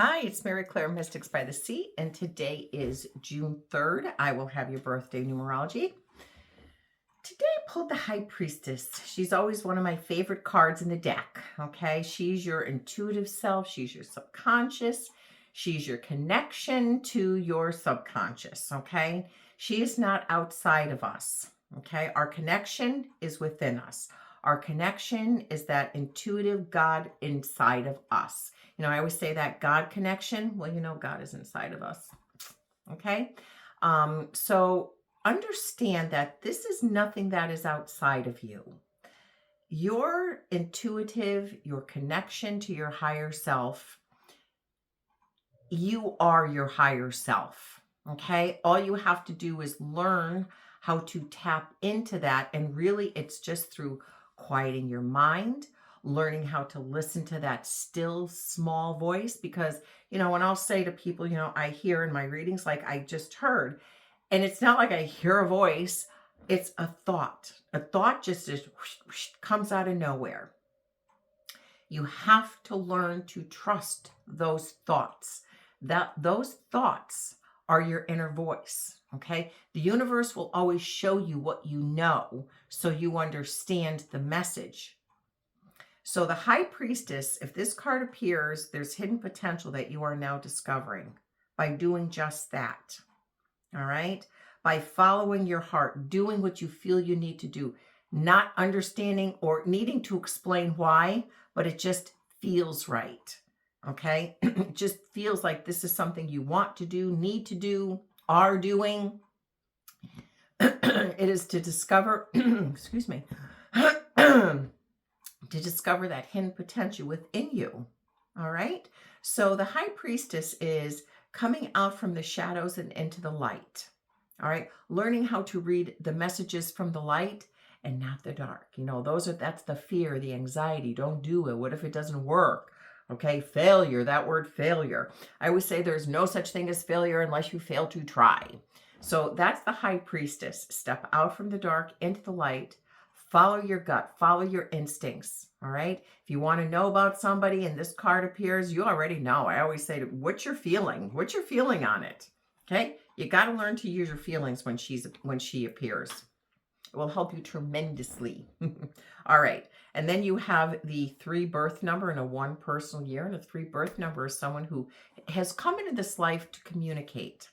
Hi, it's Mary Clare, Mystics by the Sea, and today is June 3rd. I will have your birthday numerology. Today I pulled the High Priestess. She's always one of my favorite cards in the deck, okay? She's your intuitive self. She's your subconscious. She's your connection to your subconscious, okay? She is not outside of us, okay? Our connection is within us. Our connection is that intuitive God inside of us. You know, I always say that God connection. Well, you know, God is inside of us, okay? So understand that this is nothing that is outside of you. Your intuitive, your connection to your higher self, you are your higher self, okay? All you have to do is learn how to tap into that, and really it's just through quieting your mind, learning how to listen to that still small voice. Because, you know, when I'll say to people, you know, I hear in my readings, like I just heard, and it's not like I hear a voice, it's a thought. A thought just whoosh, whoosh, comes out of nowhere. You have to learn to trust those thoughts. Those thoughts are your inner voice, okay? The universe will always show you what you know so you understand the message. So the High Priestess, if this card appears, there's hidden potential that you are now discovering by doing just that. All right? By following your heart, doing what you feel you need to do, not understanding or needing to explain why, but it just feels right. Okay? It just feels like this is something you want to do, need to do, are doing. It is to discover, excuse me, to discover that hidden potential within you. All right? So the High Priestess is coming out from the shadows and into the light. All right, learning how to read the messages from the light and not the dark. You know, that's the fear, the anxiety. Don't do it. What if it doesn't work? Okay, failure, that word failure. I always say there's no such thing as failure unless you fail to try. So that's the High Priestess. Step out from the dark into the light. Follow your gut, follow your instincts, all right? If you want to know about somebody and this card appears, you already know. I always say, what's your feeling? What's your feeling on it? Okay? You got to learn to use your feelings when she appears. It will help you tremendously. All right. And then you have the 3 birth number and a 1 personal year. And a 3 birth number is someone who has come into this life to communicate.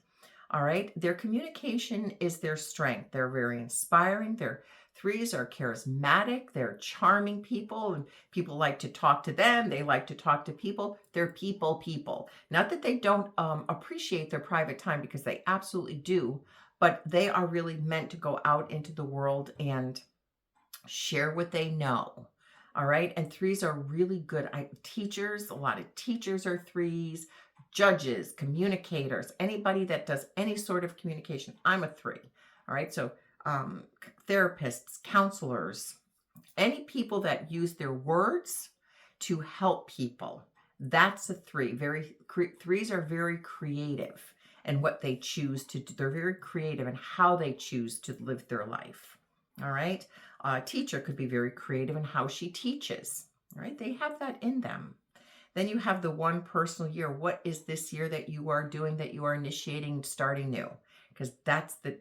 All right. Their communication is their strength. They're very inspiring. Their 3s are charismatic. They're charming people, and people like to talk to them. They like to talk to people. They're people. Not that they don't appreciate their private time, because they absolutely do, but they are really meant to go out into the world and share what they know. All right. And 3s are really good teachers. A lot of teachers are 3s. Judges, communicators, anybody that does any sort of communication. I'm a 3. All right. So therapists, counselors, any people that use their words to help people. That's a 3. 3s are very creative in what they choose to do. They're very creative in how they choose to live their life. All right. A teacher could be very creative in how she teaches. All right. They have that in them. Then you have the 1 personal year. What is this year that you are doing, that you are initiating, starting new? Because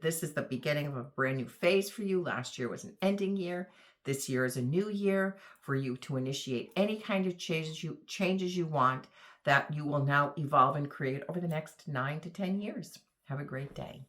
this is the beginning of a brand new phase for you. Last year was an ending year. This year is a new year for you to initiate any kind of changes you want, that you will now evolve and create over the next 9 to 10 years. Have a great day.